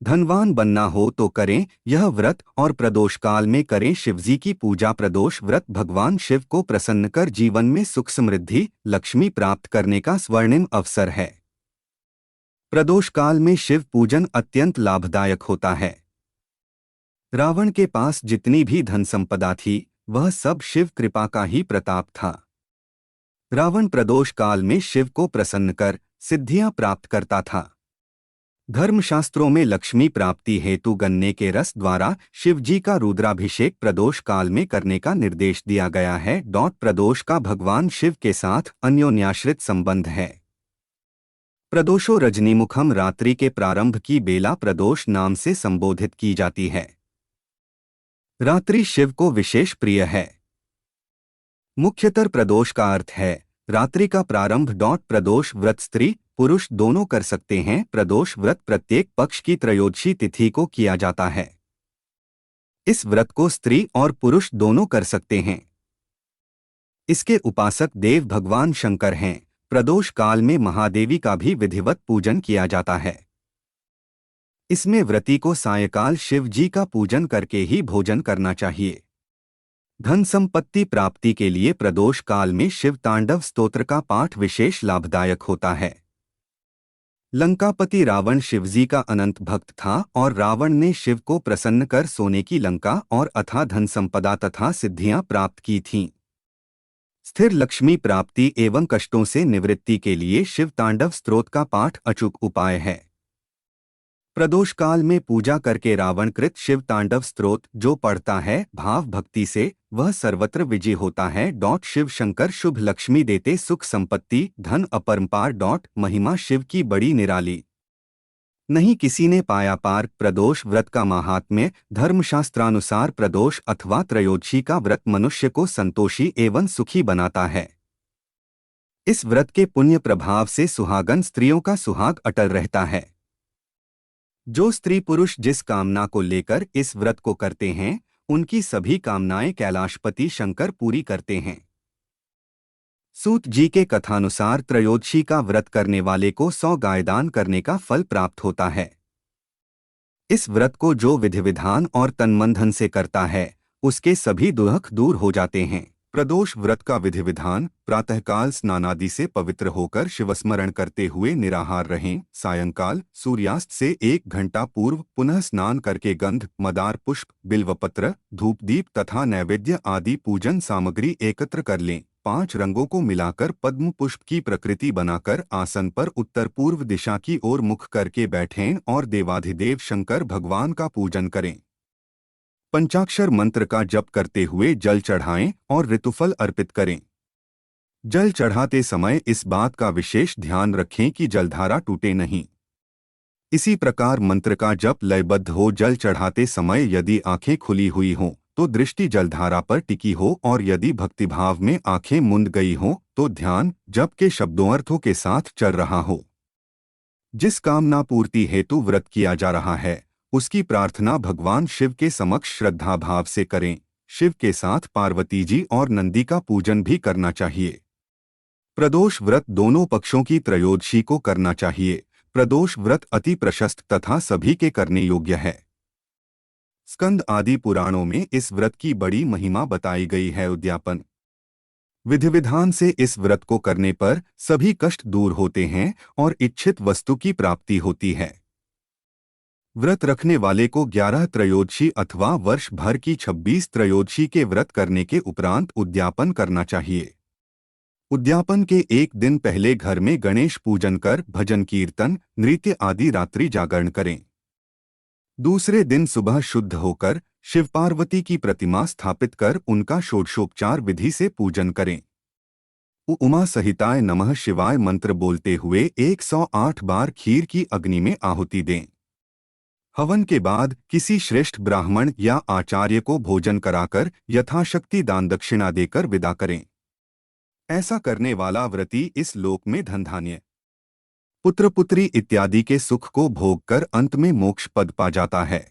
धनवान बनना हो तो करें यह व्रत और प्रदोष काल में करें शिवजी की पूजा। प्रदोष व्रत भगवान शिव को प्रसन्न कर जीवन में सुख समृद्धि लक्ष्मी प्राप्त करने का स्वर्णिम अवसर है। प्रदोष काल में शिव पूजन अत्यंत लाभदायक होता है। रावण के पास जितनी भी धन संपदा थी वह सब शिव कृपा का ही प्रताप था। रावण प्रदोष काल में शिव को प्रसन्न कर सिद्धियां प्राप्त करता था। धर्मशास्त्रों में लक्ष्मी प्राप्ति हेतु गन्ने के रस द्वारा शिवजी का रुद्राभिषेक प्रदोष काल में करने का निर्देश दिया गया है। प्रदोष का भगवान शिव के साथ अन्योन्याश्रित संबंध है। प्रदोषो रजनीमुखम रात्रि के प्रारंभ की बेला प्रदोष नाम से संबोधित की जाती है। रात्रि शिव को विशेष प्रिय है। मुख्यतर प्रदोष का अर्थ है रात्रि का प्रारंभ। प्रदोष व्रत स्त्री पुरुष दोनों कर सकते हैं। प्रदोष व्रत प्रत्येक पक्ष की त्रयोदशी तिथि को किया जाता है। इस व्रत को स्त्री और पुरुष दोनों कर सकते हैं। इसके उपासक देव भगवान शंकर हैं। प्रदोष काल में महादेवी का भी विधिवत पूजन किया जाता है। इसमें व्रती को सायंकाल शिव जी का पूजन करके ही भोजन करना चाहिए। धन संपत्ति प्राप्ति के लिए प्रदोष काल में शिव तांडव स्तोत्र का पाठ विशेष लाभदायक होता है। लंकापति रावण शिवजी का अनंत भक्त था और रावण ने शिव को प्रसन्न कर सोने की लंका और अथाह धन संपदा तथा सिद्धियां प्राप्त की थीं। स्थिर लक्ष्मी प्राप्ति एवं कष्टों से निवृत्ति के लिए शिव तांडव स्तोत्र का पाठ अचूक उपाय है। प्रदोष काल में पूजा करके रावण कृत शिव तांडव स्तोत्र जो पढ़ता है भाव भक्ति से वह सर्वत्र विजय होता है। शिव शंकर शुभ लक्ष्मी देते सुख संपत्ति धन अपरंपार। महिमा शिव की बड़ी निराली नहीं किसी ने पाया पार। प्रदोष व्रत का महात्म्य धर्मशास्त्रानुसार प्रदोष अथवा त्रयोदशी का व्रत मनुष्य को संतोषी एवं सुखी बनाता है। इस व्रत के पुण्य प्रभाव से सुहागन स्त्रियों का सुहाग अटल रहता है। जो स्त्री पुरुष जिस कामना को लेकर इस व्रत को करते हैं उनकी सभी कामनाएं कैलाशपति शंकर पूरी करते हैं। सूत जी के कथानुसार त्रयोदशी का व्रत करने वाले को 100 गाय दान करने का फल प्राप्त होता है। इस व्रत को जो विधि विधान और तन धन से करता है उसके सभी दुख दूर हो जाते हैं। प्रदोष व्रत का विधि विधान प्रातःकाल स्नानादि से पवित्र होकर शिवस्मरण करते हुए निराहार रहें। सायंकाल सूर्यास्त से 1 घंटा पूर्व पुनः स्नान करके गंध मदार पुष्प बिल्वपत्र धूप दीप तथा नैवेद्य आदि पूजन सामग्री एकत्र कर लें। 5 रंगों को मिलाकर पद्म पुष्प की प्रकृति बनाकर आसन पर उत्तर पूर्व दिशा की ओर मुख करके बैठें और देवाधिदेव शंकर भगवान का पूजन करें। पंचाक्षर मंत्र का जप करते हुए जल चढ़ाएं और ऋतुफल अर्पित करें। जल चढ़ाते समय इस बात का विशेष ध्यान रखें कि जलधारा टूटे नहीं। इसी प्रकार मंत्र का जप लयबद्ध हो। जल चढ़ाते समय यदि आंखें खुली हुई हों तो दृष्टि जलधारा पर टिकी हो और यदि भक्तिभाव में आंखें मुंद गई हों तो ध्यान जप के शब्दों के साथ चल रहा हो। जिस कामना पूर्ति हेतु व्रत किया जा रहा है उसकी प्रार्थना भगवान शिव के समक्ष श्रद्धा भाव से करें। शिव के साथ पार्वती जी और नंदी का पूजन भी करना चाहिए। प्रदोष व्रत दोनों पक्षों की त्रयोदशी को करना चाहिए। प्रदोष व्रत अति प्रशस्त तथा सभी के करने योग्य है। स्कंद आदि पुराणों में इस व्रत की बड़ी महिमा बताई गई है। उद्यापन विधि विधान से इस व्रत को करने पर सभी कष्ट दूर होते हैं और इच्छित वस्तु की प्राप्ति होती है। व्रत रखने वाले को 11 त्रयोदशी अथवा वर्ष भर की 26 त्रयोदशी के व्रत करने के उपरांत उद्यापन करना चाहिए। उद्यापन के एक दिन पहले घर में गणेश पूजन कर भजन कीर्तन नृत्य आदि रात्रि जागरण करें। दूसरे दिन सुबह शुद्ध होकर शिव पार्वती की प्रतिमा स्थापित कर उनका षोडशोपचार विधि से पूजन करें। उमा सहिताय नमः शिवाय मंत्र बोलते हुए 108 बार खीर की अग्नि में आहुति दें। हवन के बाद किसी श्रेष्ठ ब्राह्मण या आचार्य को भोजन कराकर यथाशक्ति दान दक्षिणा देकर विदा करें। ऐसा करने वाला व्रती इस लोक में धन धान्य पुत्र पुत्री इत्यादि के सुख को भोग कर अंत में मोक्ष पद पा जाता है।